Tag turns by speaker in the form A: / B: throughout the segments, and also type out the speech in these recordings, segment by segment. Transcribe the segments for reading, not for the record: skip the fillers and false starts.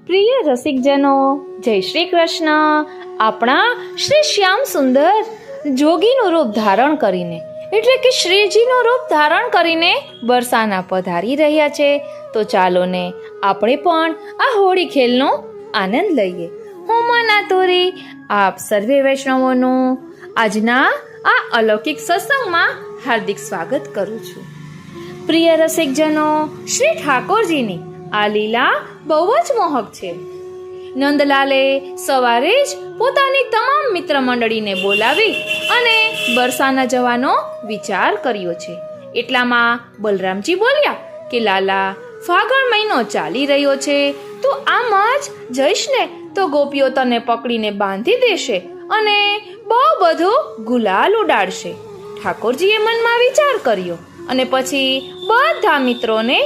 A: પ્રિય રસિકજનો, જય શ્રી કૃષ્ણ. આપણા શ્રી શ્યામ સુંદર જોગીનું રૂપ ધારણ કરીને એટલે કે શ્રીજીનું રૂપ ધારણ કરીને બરસાના પધારી રહ્યા છે. તો ચાલો ને આપણે પણ આ હોળી ખેલનો આનંદ લઈએ. હું મના તોરી આપ સર્વે વૈષ્ણવોનું આજના આ અલૌકિક સત્સંગમાં હાર્દિક સ્વાગત કરું છું. પ્રિય રસિકજનો, શ્રી ઠાકોરજીની આ લીલા બહુ જ મોહક છે. નંદલાલે સવારે જ પોતાની તમામ મિત્ર મંડળીને બોલાવી અને બરસાના જવાનો વિચાર કર્યો છે. એટલામાં બલરામજી બોલ્યા કે લાલા, ફાગણ મહિનો ચાલી રહ્યો છે, તો આમ જ જઈશ ને તો ગોપીઓ તને પકડીને બાંધી દેશે અને બહુ બધું ગુલાલ ઉડાડશે. ઠાકોરજીએ મનમાં વિચાર કર્યો અને પછી બધા મિત્રોને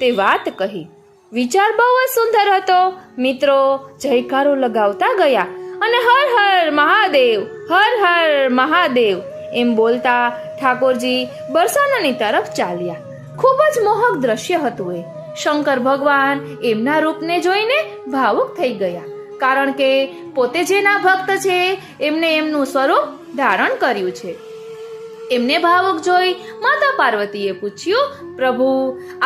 A: તે વાત કહી. વિચાર બહુ જ સુંદર હતો. મિત્રો જયકારો લગાવતા ગયા અને હર હર મહાદેવ, હર હર મહાદેવ એમ બોલતા ઠાકોરજી બરસાનાની તરફ ચાલ્યા. ખૂબ જ મોહક દ્રશ્ય હતું એ. શંકર ભગવાન એમના રૂપને જોઈને ભાવુક થઈ ગયા, કારણ કે પોતે જેના ભક્ત છે એમને એમનું સ્વરૂપ ધારણ કર્યું છે. એમને ભાવુક જોઈ માતા પાર્વતીએ પૂછ્યું, પ્રભુ,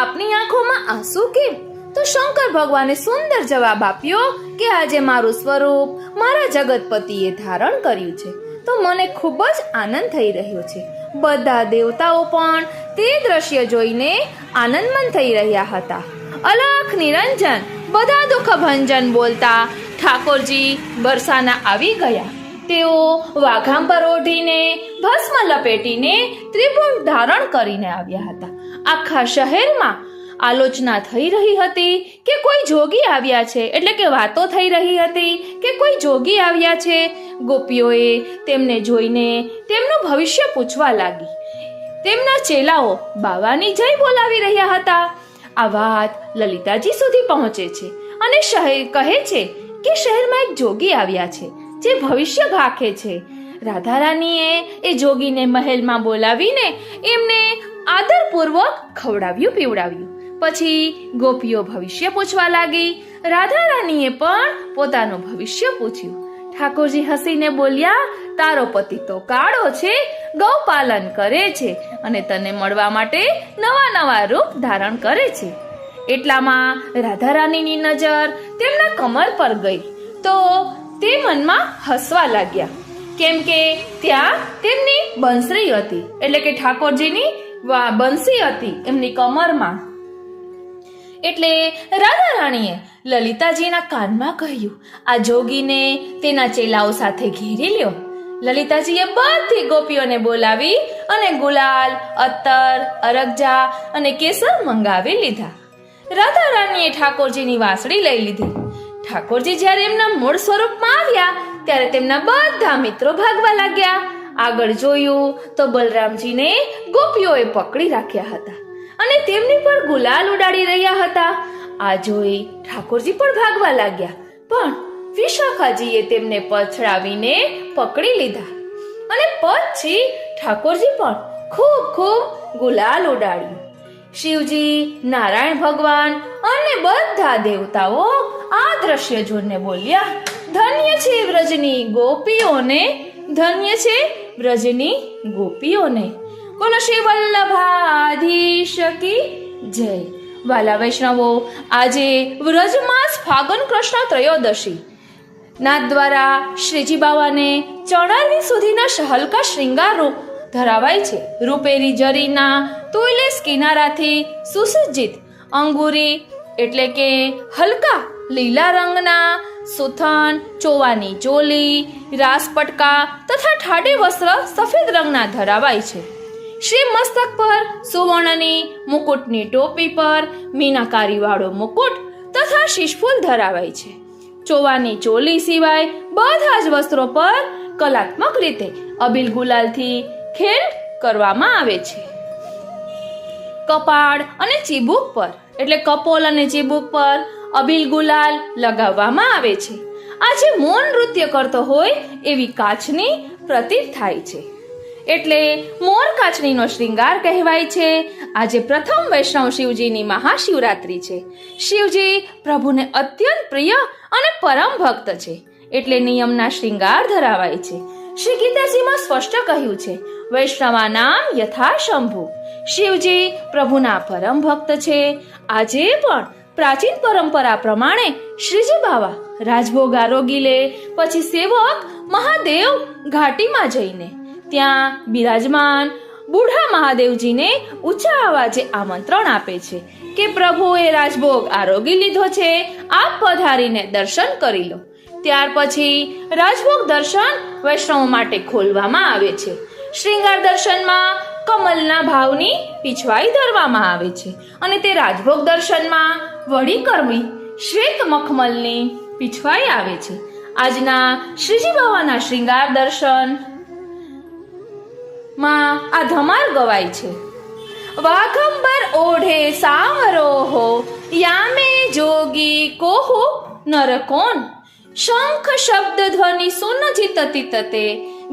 A: આપની આંખોમાં આંસુ કેમ? તો શંકર ભગવાને સુંદર જવાબ આપ્યો કે આજે મારું સ્વરૂપ મારા જગતપતિએ ધારણ કર્યું છે, તો મને ખૂબ જ આનંદ થઈ રહ્યો છે. બધા દેવતાઓ પણ તે દ્રશ્ય જોઈને આનંદમંદ થઈ રહ્યા હતા. અલખ નિરંજન બધા દુઃખ ભંજન બોલતા ઠાકોરજી બરસાના આવી ગયા. તેઓ વાઘાંબર ઓઢીને ભસ્મ લપેટીને ત્રિભુજ ધારણ કરીને આવ્યા હતા. આખા શહેરમાં આલોચના થઈ રહી હતી કે કોઈ જોગી આવ્યા છે, એટલે કે વાતો થઈ રહી હતી કે કોઈ જોગી આવ્યા છે. ગોપીઓએ તેમને જોઈને તેમનું ભવિષ્ય પૂછવા લાગી. તેમના ચેલાઓ બાવાની જય બોલાવી રહ્યા હતા. આ વાત લલિતાજી સુધી પહોંચે છે અને કહે છે કે શહેરમાં એક જોગી આવ્યા છે જે ભવિષ્ય ભાખે છે. રાધા રાણીએ એ જોગીને મહેલમાં બોલાવીને એમને આદરપૂર્વક ખવડાવ્યું પીવડાવ્યું. પછી ગોપીઓ ભવિષ્ય પૂછવા લાગી. રાધા રાણીએ પણ પોતાનું ભવિષ્ય પૂછ્યું. ઠાકોરજી હસીને બોલ્યા, તારો પતિ તો કાળો છે, ગૌપાલન કરે છે અને તને મળવા માટે નવા નવા રૂપ ધારણ કરે છે. એટલામાં રાધા રાણીની નજર તેમના કમર પર ગઈ તો તે મનમાં હસવા લાગ્યા, કેમ કે ત્યાં તેમની બંસરી હતી, એટલે કે ઠાકોરજીની બંસી હતી એમની કમરમાં. એટલે રાધા રાણીએ લલિતાજીના કાનમાં કહ્યું, આ જોગીને તેના ચેલાઓ સાથે ઘેરી લ્યો. લલિતાજીએ બધી ગોપીઓને બોલાવી અને ગુલાલ, અત્તર, અરગજા અને કેસર મંગાવી લીધા. રાધા રાણીએ ઠાકોરજીની વાંસળી લઈ લીધી. ઠાકોરજી જ્યારે એમના મૂળ સ્વરૂપમાં આવ્યા ત્યારે તેમના બધા મિત્રો ભાગવા લાગ્યા. આગળ જોયું તો બલરામજીને ગોપીઓએ પકડી રાખ્યા હતા અને તેમની પર ગુલાલ ઉડાડી રહ્યા હતા. આ જોઈ ઠાકોરજી પણ ભાગવા લાગ્યા, પણ વિશાખાજીએ તેમને પછડાવીને પકડી લીધા અને પછી ઠાકોરજી પણ ખૂબ ખૂબ ગુલાલ ઉડાડ્યું. શિવજી, નારાયણ ભગવાન અને બધા દેવતાઓ આ દ્રશ્ય જોઈને બોલ્યા, ધન્ય છે વ્રજની ગોપીઓને, ધન્ય છે વ્રજની ગોપીઓને. બોલો શ્રી વલ્લભાધીશ કી જય. વાલા વૈષ્ણવો, આજે વ્રજમાસ ફાગણ કૃષ્ણ ત્રયોદશી ના દ્વારા શ્રીજી બાવાને 94 સુધીના હલકા શ્રૃંગાર રૂપ ધરાવાય છે. રૂપેરી જરીના તુલસ કિનારાથી સુસજ્જિત અંગુરી એટલે કે હલકા લીલા રંગના સુથન, ચોવાની ચોલી, રાસપટકા તથા ઠાડી વસ્ત્ર સફેદ રંગના ધરાવાય છે. શ્રી મસ્તક પર સુવર્ણની મુકુટની ટોપી પર મીનાકારી વાળો મુકુટ તથા શીશફૂલ ધરાવાય છે. ચોવાની ચોલી સિવાય બધા જ વસ્ત્રો પર કલાત્મક રીતે અબીલ ગુલાલથી ખેલ કરવામાં આવે છે. કપાળ અને ચીબુક પર એટલે કપોલ અને ચીબુક પર અબીલ ગુલાલ લગાવવામાં આવે છે. આ જે મૌન નૃત્ય કરતો હોય એવી કાચની પ્રતીત થાય છે. એટલે મોર કાચડીનો શ્રૃંગાર કહેવાય છે. આજે પ્રથમ વૈષ્ણવ શિવજીની મહાશિવરાત્રિ છે. શિવજી પ્રભુને અત્યંત પ્રિય અને પરમ ભક્ત છે, એટલે નિયમના શ્રૃંગાર ધરાવાય છે. શ્રી ગીતાજીમાં સ્પષ્ટ કહ્યું છે, વૈષ્ણવાનામ યથા શંભુ. શિવજી પ્રભુના પરમ ભક્ત છે. આજે પણ પ્રાચીન પરંપરા પ્રમાણે શ્રીજી બાવા રાજભોગ આરોગી લે પછી સેવક મહાદેવ ઘાટીમાં જઈને ત્યાં બિરાજમાન બુઢા મહાદેવજીને ઊંચા અવાજે આમંત્રણ આપે છે કે પ્રભુએ રાજભોગ આરોગી લીધો છે, આપ પધારીને દર્શન કરી લો. ત્યાર પછી રાજભોગ દર્શન વૈષ્ણવો માટે ખોલવામાં આવે છે. શ્રૃંગાર દર્શનમાં કમલના ભાવની પીછવાઈ ધરવામાં આવે છે અને તે રાજભોગ દર્શનમાં વળી કરવી શ્વેત મખમલની પીછવાઈ આવે છે. આજના શ્રીજી બાવાના શ્રૃંગાર દર્શન માં આ ધમાલ ગવાય છે. વાઘંબર ઓઢે સાવરોહો યામે જોગી કોહો નર કોન શંખ શબ્દ ધ્વનિ સુનજિત તિતતે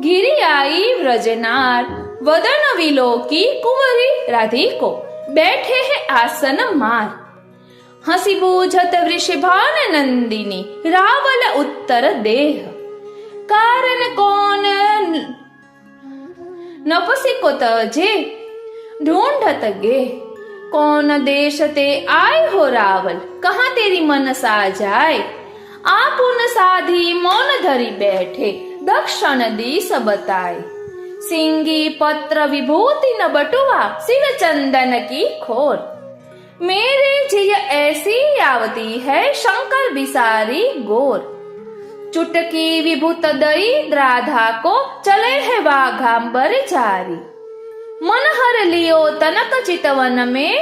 A: ગિરિયાઈ વ્રજનાર વદન વિલોકી કુંવરી રાધિકો બેઠે હે આસન માર હસી બૂझत વૃષભાન નંદિની રાવલ ઉત્તર દેહ કારણ કોન नपसी को तजे ढूंढत गे कौन देश ते आए हो रावल कहाँ तेरी मन सा जाए आपुन साधी मौन धरी बैठे दक्षिण दिश बताए सिंगी पत्र विभूति न बटुआ शिव चंदन की खोर मेरे जिय ऐसी आवती है शंकर बिसारी गोर चुटकी विभूत दई द्राधा को चले है वाघांबर चारी मन हर लियो तनक चितवन में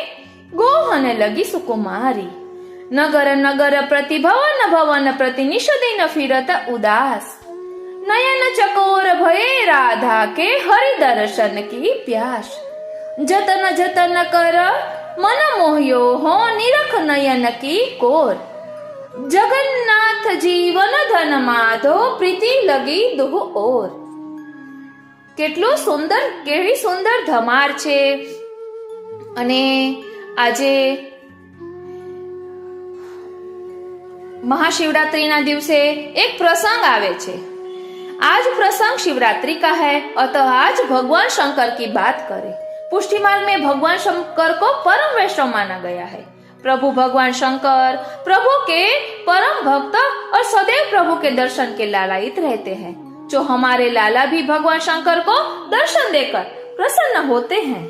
A: गोहन लगी सुकुमारी नगर नगर प्रति भवन भवन प्रति निषदिन फिरत उदास नयन चकोर भये राधा के हरि दर्शन की प्यास जतन जतन कर मन मोह्यो हो निरख नयन की कोर जगन्नाथ जीवन धन माधो प्रीति लगी दुह ओर. કેટલું સુંદર, કેવી સુંદર ધમાર છે. અને આજે महाशिवरात्रि दिवसे एक प्रसंग आवे छे. आज प्रसंग शिवरात्रि का है, अतः आज भगवान शंकर की बात करें. पुष्टि मार्ग में भगवान शंकर को परम वैष्णव माना गया है. प्रभु भगवान शंकर प्रभु के परम भक्त और सदैव प्रभु के दर्शन के लालायित रहते हैं. जो हमारे लाला भी भगवान शंकर को दर्शन देकर प्रसन्न होते हैं.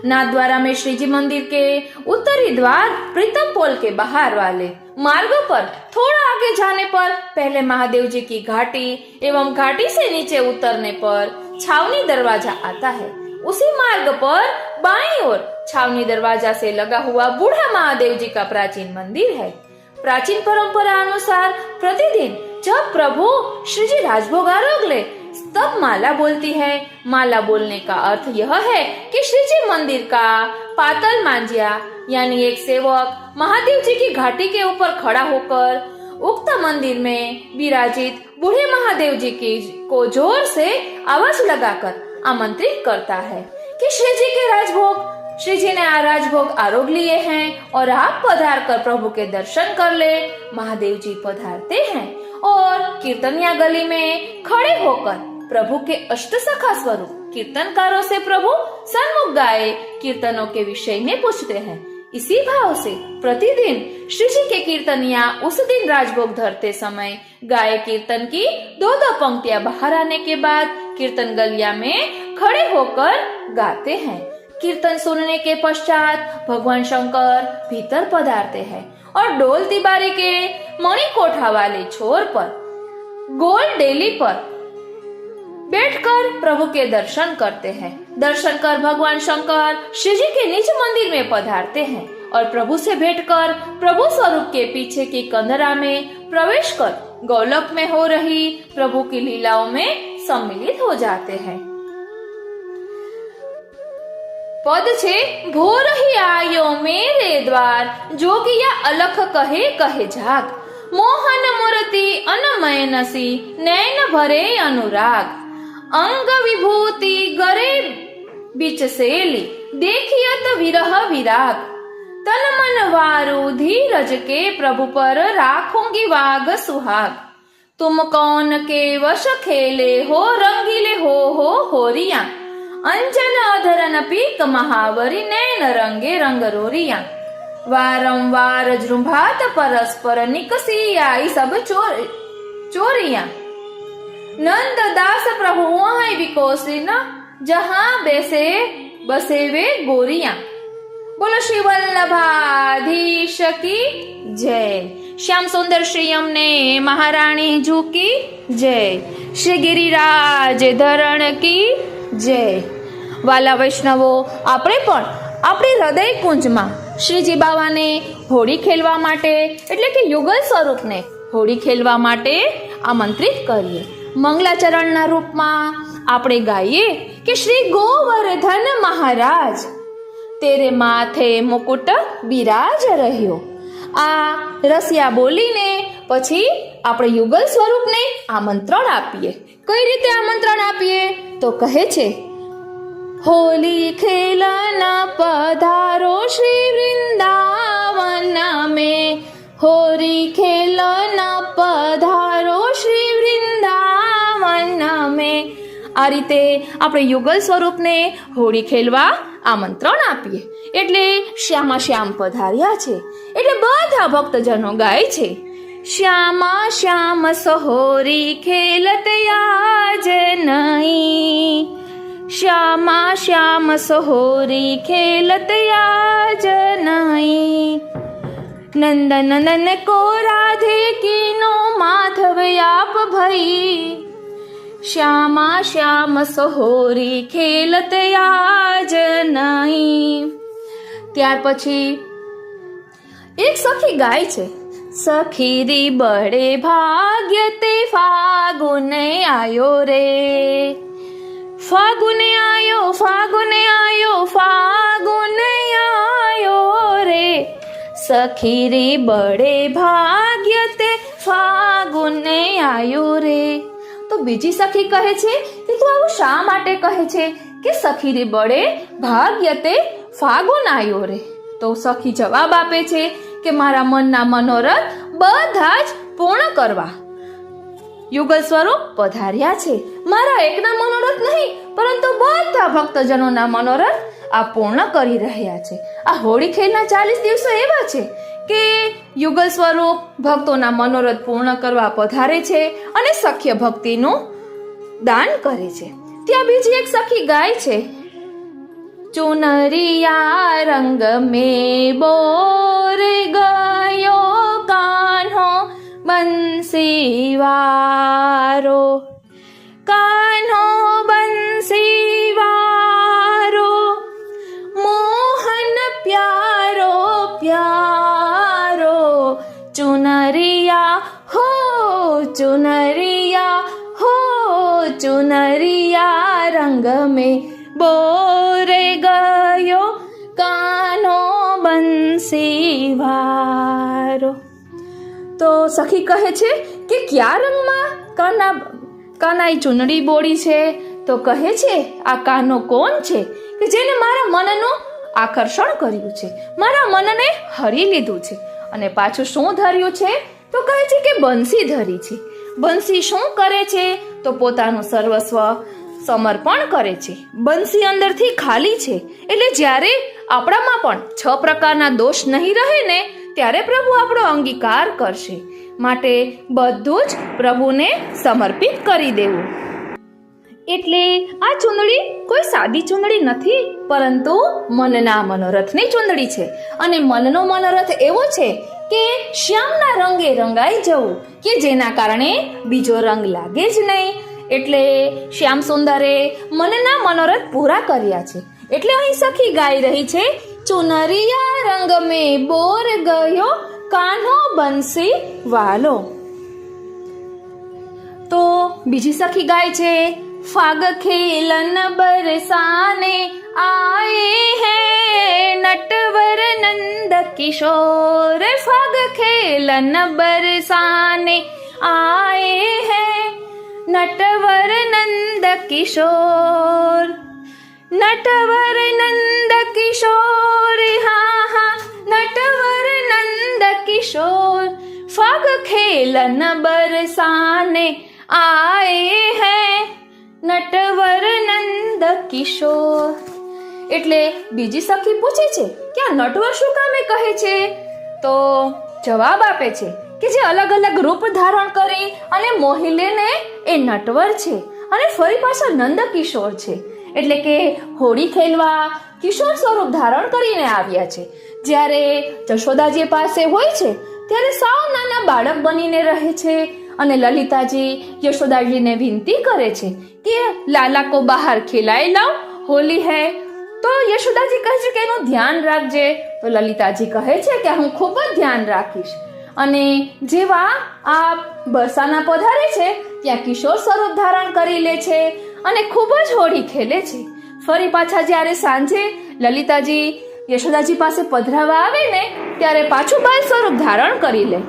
A: नाथद्वारा में श्रीजी मंदिर के उत्तरी द्वार प्रीतम पोल के बाहर वाले मार्ग पर थोड़ा आगे जाने पर पहले महादेव जी की घाटी एवं घाटी से नीचे उतरने पर छावनी दरवाजा आता है. उसी मार्ग पर बाईं ओर छावनी दरवाजा से लगा हुआ बूढ़ा महादेव जी का प्राचीन मंदिर है. प्राचीन परंपरा अनुसार प्रतिदिन जब प्रभु श्रीजी राजभोग आरोग ले तब माला बोलती है. माला बोलने का अर्थ यह है कि श्रीजी मंदिर का पातल मांझिया यानी एक सेवक महादेव जी की घाटी के ऊपर खड़ा होकर उक्त मंदिर में विराजित बूढ़े महादेव जी की को जोर से आवाज लगाकर आमंत्रित करता है कि श्रीजी के राजभोग, श्रीजी ने राजभोग आरोग लिए हैं और आप पधार कर प्रभु के दर्शन कर ले. महादेव जी पधारते हैं और कीर्तनिया गली में खड़े होकर प्रभु के अष्ट सखा स्वरूप कीर्तनकारों से प्रभु सन्मुख गाए कीर्तनों के विषय में पूछते हैं. इसी भाव से प्रतिदिन श्रीजी के कीर्तनिया उस दिन राजभोग धरते समय गाए कीर्तन की दो पंक्तियां बाहर आने के बाद कीर्तन गलिया में खड़े होकर गाते हैं. कीर्तन सुनने के पश्चात भगवान शंकर भीतर पधारते हैं और डोल तिबारी के मणिकोठा वाले छोर पर गोल डेली पर बैठकर प्रभु के दर्शन करते हैं. दर्शन कर भगवान शंकर श्रीजी के निज मंदिर में पधारते हैं और प्रभु से भेंट कर प्रभु स्वरूप के पीछे की कंदरा में प्रवेश कर गौलोक में हो रही प्रभु की लीलाओं में सम्मिलित हो जाते हैं. पद छे भोर ही आयो मेरे द्वार जोगिया अलख कहे कहे जाग मोहन मूर्ति अनमय नसी नैन भरे अनुराग અંગ વિભૂતિ ગરે બીચ સેલી देखियत विरह विराग तन मन वारु धीरज के प्रभु पर राखूंगी वाग सुहाग तुम कौन के वश खेले हो रंगीले हो होरिया अंजन अधरन पीक महावरी नैन रंगे रंग रोरिया वारंवार जृंभात परस्पर निकसी आई सब चोरिया नंद दास प्रभु वहीं विकोसी न जहां बेसे बसे वे गोरिया। बोलो श्री वल्लभाधीश की जय। श्याम सुंदर श्री यमुने महारानी जू की जय। श्री गिरिराज धरण की जय। वाला वैष्णवो, આપણે પણ આપણી હૃદય કુંજમાં શ્રીજી બાવાને હોળી ખેલવા માટે એટલે કે યુગલ સ્વરૂપને હોળી ખેલવા માટે આમંત્રિત કરીએ। મંગલાચરણના રૂપમાં આપણે ગાઈએ કે શ્રી गोवर्धन महाराज तेरे माथे मुकुट बिराज रह्यो। आ रसिया बोलीने પછી આપણે યુગલ સ્વરૂપને આમંત્રણ આપીએ। કઈ રીતે આમંત્રણ આપીએ તો કહે છે, होली खेलना पधारो श्री वृंदावन में, होली खेलना पधारो श्री वृंदावन में। આ રીતે આપણે યુગલ સ્વરૂપને હોળી ખેલવા આમંત્રણ આપીએ। એટલે શ્યામા શ્યામ પધાર્યા છે એટલે બધા ભક્તજનો ગાય છે, શ્યામા શ્યામ સહોરી ખેલત આજ નહીં, શ્યામા શ્યામ સહોરી ખેલત આજ નહીં। નંદનંદન કો રાધે कीनो माधव आप भई, श्यामा श्याम सहोरी खेलत आज नहीं। ત્યાર પછી એક સખી ગાય છે, સખી રી બડે ભાગ્ય તે ફાગુન આયો રે, ફાગુન આયો ફાગુન આયો ફાગુન આયો રે, સખી રી બડે ભાગ્ય તે ફાગુન આયો રે। તો બીજી સખી કહે છે કે તું આવું શા માટે કહે છે કે સખી રે બળે ભાગ્યતે ફાગુન આયો રે। તો સખી જવાબ આપે છે કે મારા મનના મનોરથ બધા જ પૂર્ણ કરવા યુગલ સ્વરૂપ પધાર્યા છે। મારા એકના મનોરથ નહીં પરંતુ બધા ભક્તજનોના મનોરથ આ પૂર્ણ કરી રહ્યા છે। આ હોળી ખેલના 40 દિવસો એવા છે કે યુગલ સ્વરૂપ ભક્તોના મનોરથ પૂર્ણ કરવા પધારે છે અને સખ્ય ભક્તિનું દાન કરે છે। ત્યાં બીજી એક સખી ગાય છે, ચુનરિયા રંગ में बोर गयो कान्हो बंसीवारो, कान्हो बंसीवारो, मोहन प्यारो प्यारो, चुनरिया हो चुनरिया हो चुनरिया रंग में बोर गयो कान्हो बंसीवारो। તો સખી કહે છે કે ક્યા રંગમાં કાનાઈ ચુનડી બોડી છે? તો કહે છે આ કાનો કોણ છે કે જેને મારા મનનું આકર્ષણ કર્યું છે, મારા મનને હરી લીધું છે અને પાછું શું ધર્યું છે? તો કહે છે કે બંસી ધરી છે। બંસી શું કરે છે? તો પોતાનું સર્વસ્વ સમર્પણ કરે છે। બંસી અંદરથી ખાલી છે એટલે જ્યારે આપણામાં પણ 6 પ્રકારના દોષ નહીં રહે ને ત્યારે પ્રભુ આપણો અંગીકાર કરશે। માટે બધું જ પ્રભુને સમર્પિત કરી દેવું। એટલે આ ચૂંદડી કોઈ સાદી ચૂંદડી નથી પરંતુ મનના મનોરથની ચૂંદડી છે અને મનનો મનોરથ એવો છે કે શ્યામના રંગે રંગાઈ જવું કે જેના કારણે બીજો રંગ લાગે જ નહીં। એટલે શ્યામ સુંદરે મનના મનોરથ પૂરા કર્યા છે। એટલે અહીં સખી ગાઈ રહી છે, ચુનરિયા રંગ में बोर गयो कान्हो बंसी वालो। तो बीजी सखी गाय छे, फाग खेलन बरसाने आए हैं नटवर नंद किशोर, फाग खेलन बरसाने आए हैं નટવર નંદ કિશોર, નટવર નંદ કિશોર, હા હા નટવર નંદ કિશોર, ફગ ખેलन बरसाने आए हैं નટવર નંદ કિશોર. એટલે બીજી સખી પૂછે છે કે આ નટવર શું કામે કહે છે? તો જવાબ આપે છે કે જે અલગ અલગ રૂપ ધારણ કરી અને મોહી લે ને એ નટવર છે અને ફરી પાછા નંદ કિશોર છે. એટલે કે હોળી ખેલવા કિશોર સ્વરૂપ ધારણ કરીને આવ્યા છે. જ્યારે જશોદાજી પાસે હોય છે ત્યારે સાવ નાના બાળક બનીને રહે છે અને લલિતાજી યશોદાજીને વિનંતી કરે છે કે લાલા કો બહાર ખિલાઈ લાવ, હોલી હૈ. તો યશોદાજી કહે છે કે એનું ધ્યાન રાખજે. તો લલિતાજી કહે છે કે હું ખૂબ જ ધ્યાન રાખીશ. અને જેવા આ બરસાના પધારે છે ત્યાં કિશોર સ્વરૂપ ધારણ કરી લે છે અને ખૂબ જ હોળી ખેલે છે. ફરી પાછા જ્યારે સાંજે લલિતાજી યશોદાજી પાસે પધરાવા આવે ને ત્યારે પાછું બાલ સ્વરૂપ ધારણ કરી લે.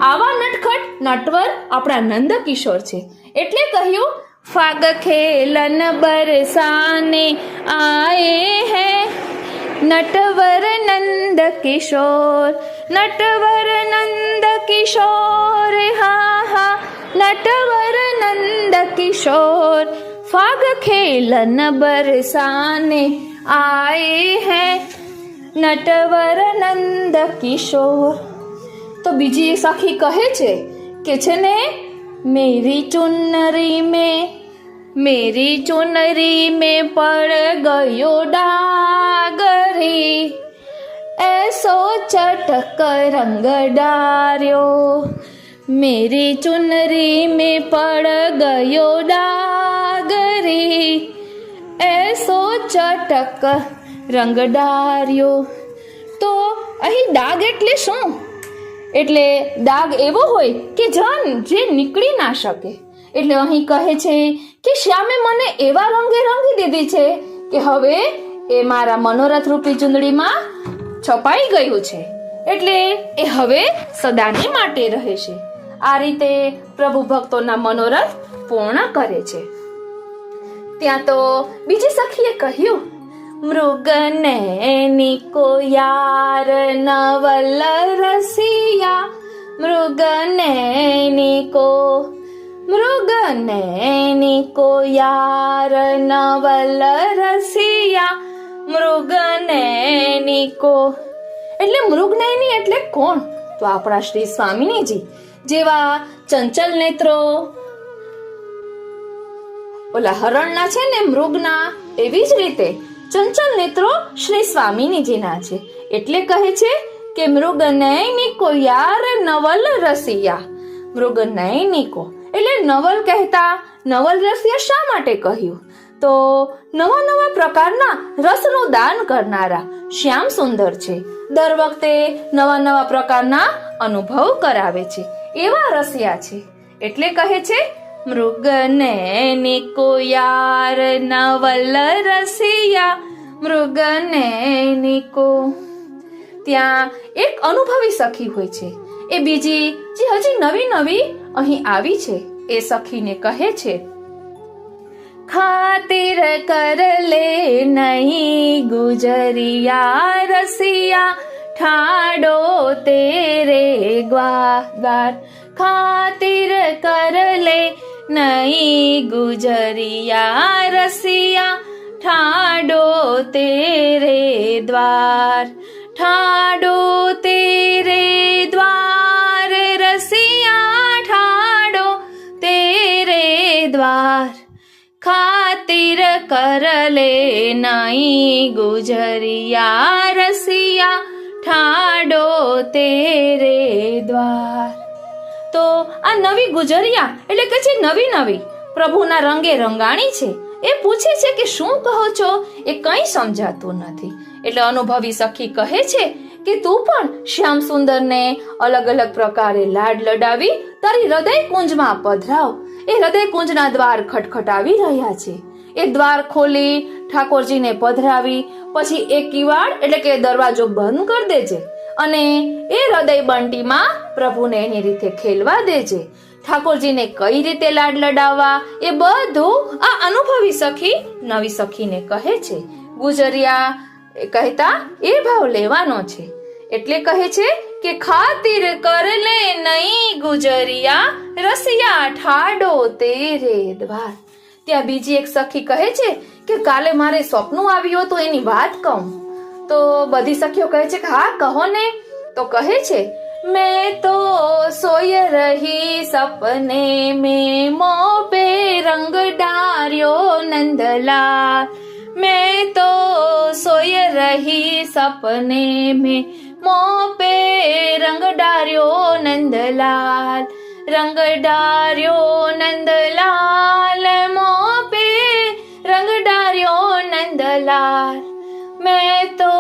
A: આવા નટખટ નટવર આપણા નંદ કિશોર છે. એટલે કહ્યું ફાગ ખેલન બરસાને આએ હૈ નટવર નંદ કિશોર, નટવર નંદ કિશોર, હા હા નટવર નંદ કિશોર, ફાગ ખેલન બરસાને આए हैं નટવર નંદ કિશોર. તો બીજી એક સખી કહે છે કે છે ને मेरी चुनरी में पड़ गयो डागरी, ऐसो चटक रंग डार्यो. मेरी चुनरी में पड़ गयो डागरी, ऐसो चटक રંગ ડાર્યો. તો અહીં ડાગ એટલે શું? એટલે ડાગ એવો હોય કે જે નીકળી ના શકે. એટલે અહીં કહે છે કે શ્યામે મને એવા રંગે રંગી દીધી છે કે હવે એ મારા મનોરથ રૂપી ચૂંદડીમાં છપાઈ ગયું છે. એટલે એ હવે સદાને માટે રહેશે. આ રીતે પ્રભુ ભક્તોના મનોરથ પૂર્ણ કરે છે. ત્યાં તો બીજી સખીએ કહ્યું મૃગ નૈની કો યાર નવલ રસિયા, મૃગ નૈની કો યાર નવલ રસિયા, મૃગ નૈની કો. એટલે મૃગ નૈની એટલે કોણ? તો આપણા શ્રી સ્વામિનીજી જેવા ચંચલ નેત્રો ઓલા હરણના છે ને મૃગના, એવી જ રીતે ચંચલ નેત્રો શ્રી સ્વામિનીજીના છે. એટલે કહે છે કે મૃગ નૈનિકો યાર નવલ રસિયા. મૃગ નૈનિકો એટલે નવલ કહેતા નવલ રસિયા શા માટે કહ્યું? તો નવા નવા પ્રકારના રસનું દાન કરનારા શ્યામ સુંદર છે. દર વખતે નવા નવા પ્રકારના અનુભવ કરાવે છે એવા રસિયા છે. એટલે કહે છે મૃગ નૈનિકો યાર નવલ રસિયા, મૃગ નૈનિકો. ત્યાં એક અનુભવી સખી હોય છે. એ બીજી જે હજી નવી નવી અહીં આવી છે એ સખીને કહે છે ખાतिर कर ले नहीं गुजरिया रसिया, ठाडो तेरे ग्वार. खातिर कर ले नहीं गुजरिया रसिया, ठाडो तेरे द्वार. ठाडो तेरे द्वार रसिया, ठाडो तेरे द्वार. खातिर कर ले नहीं गुजरिया रसिया, ठाडो तेरे द्वार. તો આ નવી ગુજરિયા એટલે કે જે નવી નવી પ્રભુના રંગે રંગાણી છે એ પૂછે છે કે શું કહો છો? એ કંઈ સમજાતું નથી. એટલે અનુભવી સખી કહે છે કે તું પણ શ્યામ સુંદરને અલગ અલગ પ્રકારે લાડ લડાવી તારી હૃદય કુંજમાં પધરાવ. એ હૃદય કુંજના દ્વાર ખટખટાવી રહ્યા છે. એ દ્વાર ખોલી ઠાકોરજીને પધરાવી પછી એ કિવાડ એટલે કે દરવાજો બંધ કરી દેજે અને એ હૃદય બંટીમાં પ્રભુને એની રીતે ખેલવા દેજે. ઠાકોરજીને કઈ રીતે લાડ લડાવવા એ બધું આ અનુભવી સખી નવી સખીને કહે છે. ગુજરિયા કહેતા એ ભાવ લેવાનો છે. એટલે કહે છે કે ખાतिर કર લે નહીં ગુજરિયા, રસિયા ઠાડો તેરે દ્વાર. ત્યાં બીજી એક સખી કહે છે કે કાલે મારે સ્વપ્ન આવ્યું હતું એની વાત કહું. તો બધી સખીઓ કહે છે કે હા કહો ને. તો કહે છે मैं तो सोय रही सपने में मों पे रंग डार्यो नंदलाल. मैं तो सोय रही सपने में मों पे रंग डार्यो नंदलाल. रंग डार्यो नंदलाल, मों पे रंग डार्यो नंदलाल. मैं तो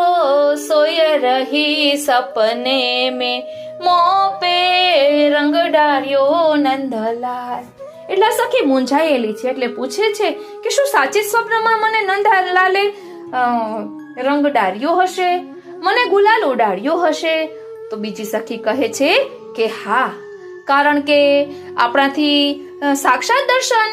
A: सोय रही सपने में મોં પે રંગ ડાર્યો નંદલાલ. એટલે સખી મૂંઝાયેલી છે. એટલે પૂછે છે કે શું સાચી સ્વપ્નમાં મને નંદલાલે રંગ ડાર્યો હશે, મને ગુલાલ ઉડાડ્યો હશે? તો બીજી સખી કહે છે કે હા, કારણ કે આપણાથી સાક્ષાત દર્શન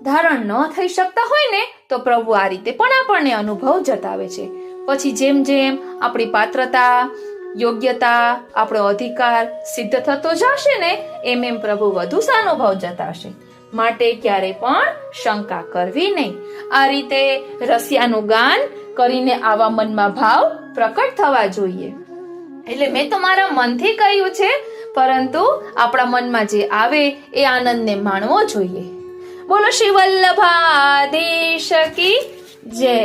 A: ધારણ ન થઈ શકતા હોય ને તો પ્રભુ આ રીતે પણ આપણને અનુભવ જતાવે છે. પછી જેમ જેમ આપણી પાત્રતા, યોગ્યતા, આપણો અધિકાર સિદ્ધ થતો જશે ને એમ એમ પ્રભુ વધુ સાનુભવ જતાશે. માટે ક્યારે પણ શંકા કરવી નહીં. આ રીતે રસિયાનું ગાન કરીને આવા મનમાં ભાવ પ્રકટ થવા જોઈએ. એટલે મેં તો મારા મનથી કહ્યું છે, પરંતુ આપણા મનમાં જે આવે એ આનંદને માણવો જોઈએ. બોલો શ્રી વલ્લભાધીશ કી જય.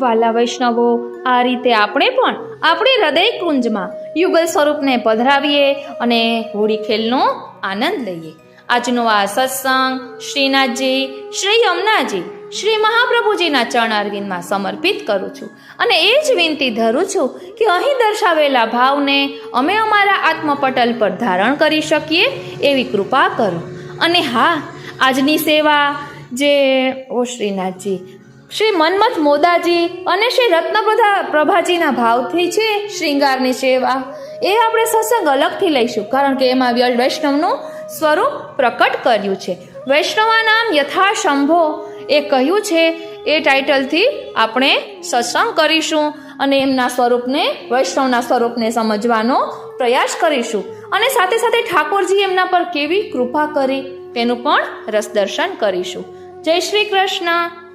A: વાલા વૈષ્ણવો, આ રીતે આપણે પણ આપણી હૃદય કુંજમાં યુગલ સ્વરૂપને પધરાવીએ અને હોળી ખેલનો આનંદ લઈએ. આજનો આ સત્સંગ શ્રીનાથજી, શ્રી યમુનાજી, શ્રી મહાપ્રભુજીના ચરણ અરવિંદમાં સમર્પિત કરું છું અને એ જ વિનંતી ધરું છું કે અહીં દર્શાવેલા ભાવને અમે અમારા આત્મપટલ પર ધારણ કરી શકીએ એવી કૃપા કરો. અને હા, આજની સેવા જે શ્રીનાથજી, શ્રી મન્મથ મોદાજી અને શ્રી રત્નપ્રભાજીના ભાવથી છે શ્રૃંગારની સેવા, એ આપણે સત્સંગ અલગથી લઈશું, કારણ કે એમાં વૈષ્ણવનું સ્વરૂપ પ્રકટ કર્યું છે. વૈષ્ણવા નામ યથા શંભો એ કહ્યું છે. એ ટાઇટલથી આપણે સત્સંગ કરીશું અને એમના સ્વરૂપને, વૈષ્ણવના સ્વરૂપને સમજવાનો પ્રયાસ કરીશું અને સાથે સાથે ઠાકોરજી એમના પર કેવી કૃપા કરી તેનું પણ રસ દર્શન કરીશું. જય શ્રી કૃષ્ણ.